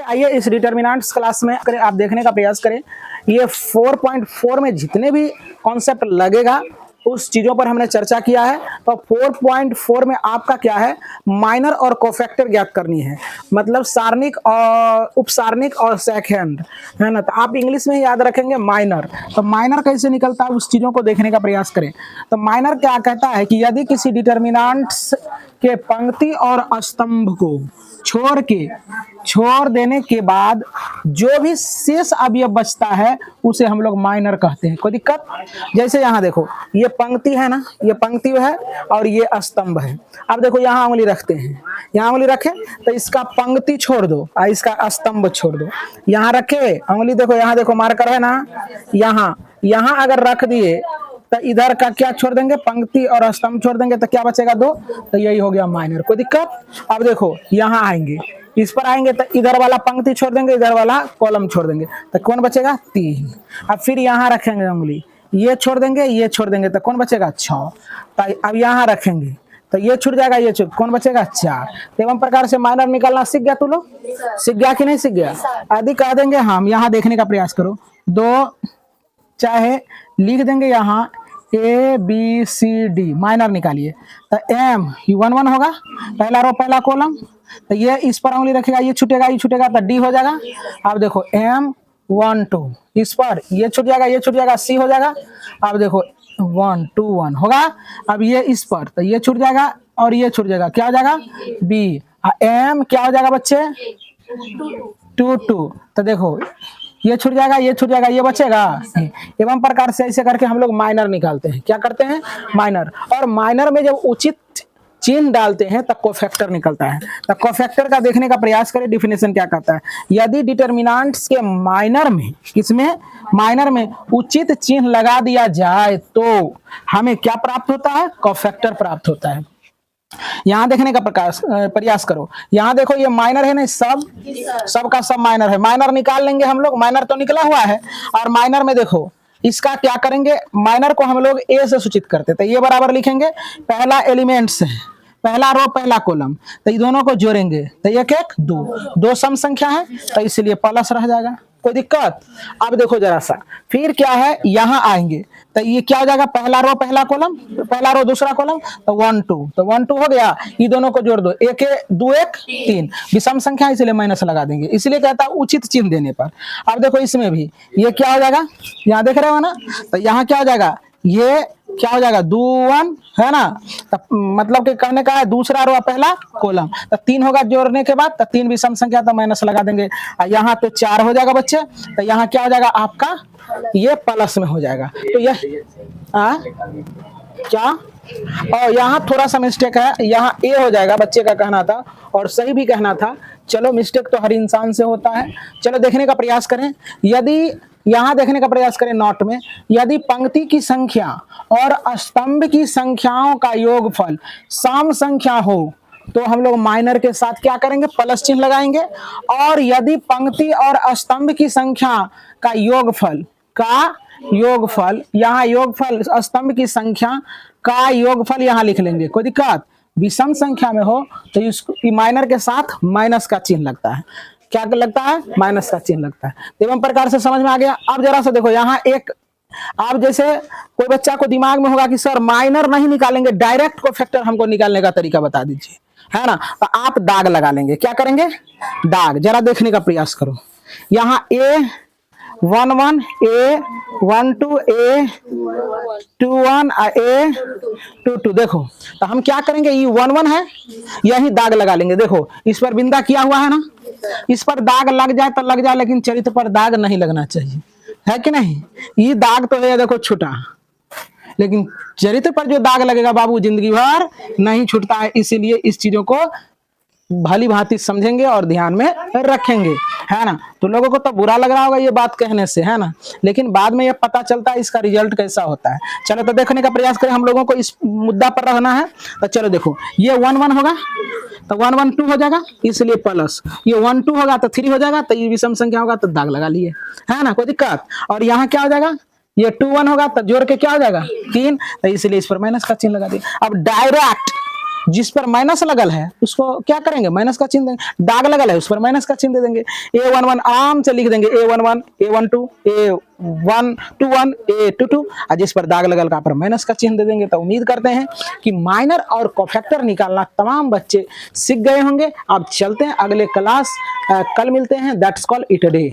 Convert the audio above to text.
आइए इस determinants class में आप देखने का प्रयास करें। ये 4.4 में जितने भी कॉन्सेप्ट लगेगा उस चीज़ों पर हमने चर्चा किया है। तो 4.4 में आपका क्या है, माइनर और कोफैक्टर ज्ञात करनी है, मतलब सारणिक और उपसारणिक और सेकंड, है ना। तो आप इंग्लिश में ही याद रखेंगे माइनर। तो माइनर कैसे निकलता है उस चीज़ों को देखने का प्रयास करें। तो माइनर क्या कहता है कि यदि किसी डिटर्मिनेंट्स के पंक्ति और स्तंभ को छोड़ देने के बाद जो भी शेष अवयव बचता है उसे हम लोग माइनर कहते हैं। कोई दिक्कत? जैसे यहाँ देखो, ये पंक्ति है ना, ये पंक्ति है और ये स्तंभ है। अब देखो यहाँ उंगली रखते हैं, यहाँ उंगली रखे तो इसका पंक्ति छोड़ दो और इसका स्तंभ छोड़ दो। यहाँ रखे उंगली, देखो यहाँ देखो मार्कर है ना, यहाँ अगर रख दिए तो इधर का क्या छोड़ देंगे, पंक्ति और स्तंभ छोड़ देंगे तो क्या बचेगा, 2। तो यही हो गया माइनर। कोई दिक्कत? अब देखो यहाँ आएंगे, इस पर आएंगे तो इधर वाला पंक्ति छोड़ देंगे, इधर वाला कॉलम छोड़ देंगे तो कौन बचेगा, 3। अब फिर यहाँ रखेंगे उंगली, ये छोड़ देंगे तो कौन बचेगा, 6। तो अब यहाँ रखेंगे तो ये छूट जाएगा, ये छूट, कौन बचेगा, 4। एवं प्रकार से माइनर निकालना सीख गया तू लोग? सीख गया कि नहीं सीख गया? आदि कह देंगे हम, यहाँ देखने का प्रयास करो। 2 चाहे लिख देंगे यहाँ ABCD, माइनर निकालिए तो M 1 होगा, पहला रो पहला कॉलम। तो ये इस पर उंगली रखेगा, ये छूटेगा तो D हो जाएगा। अब देखो M 1 2, इस पर ये छूट जाएगा C हो जाएगा। अब देखो 1 2 1 होगा। अब ये इस पर तो ये छूट जाएगा और ये छूट जाएगा, क्या हो जाएगा, B। M क्या हो जाएगा बच्चे, 2 2। तो देखो ये छूट जाएगा, ये बचेगा। एवं प्रकार से ऐसे करके हम लोग माइनर निकालते हैं। क्या करते हैं, माइनर। और माइनर में जब उचित चिन्ह डालते हैं तब कोफैक्टर निकलता है। तो कोफैक्टर का देखने का प्रयास करें, डिफिनेशन क्या कहता है। यदि डिटर्मिनेंट्स के माइनर में, किसमें, माइनर में उचित चिन्ह लगा दिया जाए तो हमें क्या प्राप्त होता है, कोफैक्टर प्राप्त होता है। यहाँ देखने का प्रयास करो, यहाँ देखो ये माइनर है ना, सब का सब माइनर है। माइनर निकाल लेंगे हम लोग, माइनर तो निकला हुआ है। और माइनर में देखो इसका क्या करेंगे, माइनर को हम लोग A से सूचित करते, तो ये बराबर लिखेंगे, पहला एलिमेंट्स है, पहला रो पहला कॉलम, तो ये दोनों को जोड़ेंगे तो 1 1 2 सम संख्या है तो इसलिए प्लस रह जाएगा। कोई दिक्कत? अब देखो जरा सा, फिर क्या है, यहाँ आएंगे तो ये क्या हो जाएगा, पहला रो पहला कॉलम, पहला रो दूसरा कॉलम, तो 1 2, तो 1 2 हो गया। ये दोनों को जोड़ दो, 1 2 1 3, विषम संख्या इसलिए माइनस लगा देंगे, इसलिए कहता है उचित चिन्ह देने पर। अब देखो इसमें भी ये क्या हो जाएगा, यहाँ देख रहे हो ना, तो यहाँ क्या हो जाएगा, ये क्या हो जाएगा, 2 1 है ना। तो मतलब कि कहने का है दूसरा रो पहला कॉलम, तो 3 होगा जोड़ने के बाद, तो 3 विषम संख्या तो माइनस लगा देंगे। यहाँ पे 4 हो जाएगा बच्चे, तो यहाँ क्या हो जाएगा आपका, ये प्लस में हो जाएगा। तो यह क्या, और यहाँ थोड़ा सा मिस्टेक है, यहाँ A हो जाएगा, बच्चे का कहना था और सही भी कहना था। चलो मिस्टेक तो हर इंसान से होता है। चलो देखने का प्रयास करें, यदि यहाँ देखने का प्रयास करें नोट में, यदि पंक्ति की संख्या और स्तंभ की संख्याओं का योगफल सम संख्या हो तो हम लोग माइनर के साथ क्या करेंगे, प्लस चिन्ह लगाएंगे। और यदि पंक्ति और स्तंभ की संख्या का योगफल यहाँ योगफल, स्तंभ की संख्या का योगफल यहाँ लिख लेंगे। कोई दिक्कत? विषम संख्या में हो तो इसको माइनर के साथ माइनस का चिन्ह लगता है। क्या लगता है, माइनस का चिन्ह लगता है। एवं प्रकार से समझ में आ गया। अब जरा सा देखो, यहाँ एक, आप जैसे कोई बच्चा को दिमाग में होगा कि सर माइनर नहीं निकालेंगे, डायरेक्ट कोफैक्टर हमको निकालने का तरीका बता दीजिए, है ना। तो आप दाग लगा लेंगे। क्या करेंगे, दाग। जरा देखने का प्रयास करो, यहाँ A 1 1 A 1 2 A 2 1 A 2 2, देखो तो हम क्या करेंगे, ये 1 1 है, यही दाग लगा लेंगे। देखो इस पर बिंदा किया हुआ है ना, इस पर दाग लग जाए तो लग जाए, लेकिन चरित्र पर दाग नहीं लगना चाहिए, है कि नहीं। ये दाग तो है देखो छूटा, लेकिन चरित्र पर जो दाग लगेगा बाबू जिंदगी भर नहीं छूटता है। इसीलिए इस चीजों को भली भांति समझेंगे और ध्यान में रखेंगे, है ना। तो लोगों को तो बुरा लग रहा होगा ये बात कहने से, है ना, लेकिन बाद में ये पता चलता है इसका रिजल्ट कैसा होता है। चलो तो देखने का प्रयास करें, हम लोगों को इस मुद्दा पर रहना है। तो चलो देखो, ये 1 1 होगा तो 1 1 2 हो जाएगा, इसलिए प्लस। ये 1 2 होगा तो 3 हो जाएगा, तो ये विषम संख्या होगा तो दाग लगा लिए, है ना, कोई दिक्कत। और यहाँ क्या हो जाएगा, ये 2 1 होगा तो जोड़ के क्या हो जाएगा, 3, तो इसलिए इस पर माइनस का चिन्ह लगा दिया। अब जिस पर माइनस लगल है उसको क्या करेंगे, माइनस का चिन्ह देंगे। दाग लगल है उस पर माइनस का चिन्ह दे देंगे। A11 आराम से लिख देंगे A11 A12 A121 A22, और जिस पर दाग लगल का पर माइनस का चिन्ह दे देंगे। तो उम्मीद करते हैं कि माइनर और कोफैक्टर निकालना तमाम बच्चे सीख गए होंगे। अब चलते हैं अगले क्लास, कल मिलते हैं। That's call it a day.